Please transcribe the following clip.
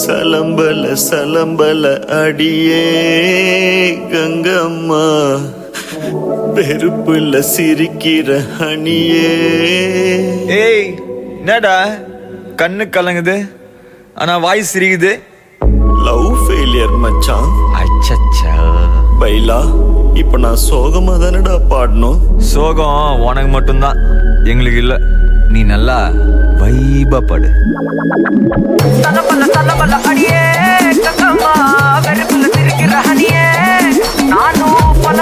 சலம்பல சலம்பல அடியே கங்கம்மா, பெருப்புல சிரிக்கிற அணியே. ஏய் என்னடா கண்ணு கலங்குது ஆனா வாய் சிரிக்குது? லவ் ஃபெயிலியர் மச்சான். அச்சச்சா. பைலா, இப்ப நான் சோகமா தானடா பாடணும். சோகம் உனக்கு மட்டும்தான், எங்களுக்கு இல்ல. நீ நல்லா வைபா பாடு. தலபல அடியே கங்கம்மா, வெறுப்புல சிரிக்கிற ஹனியே. நானும் பல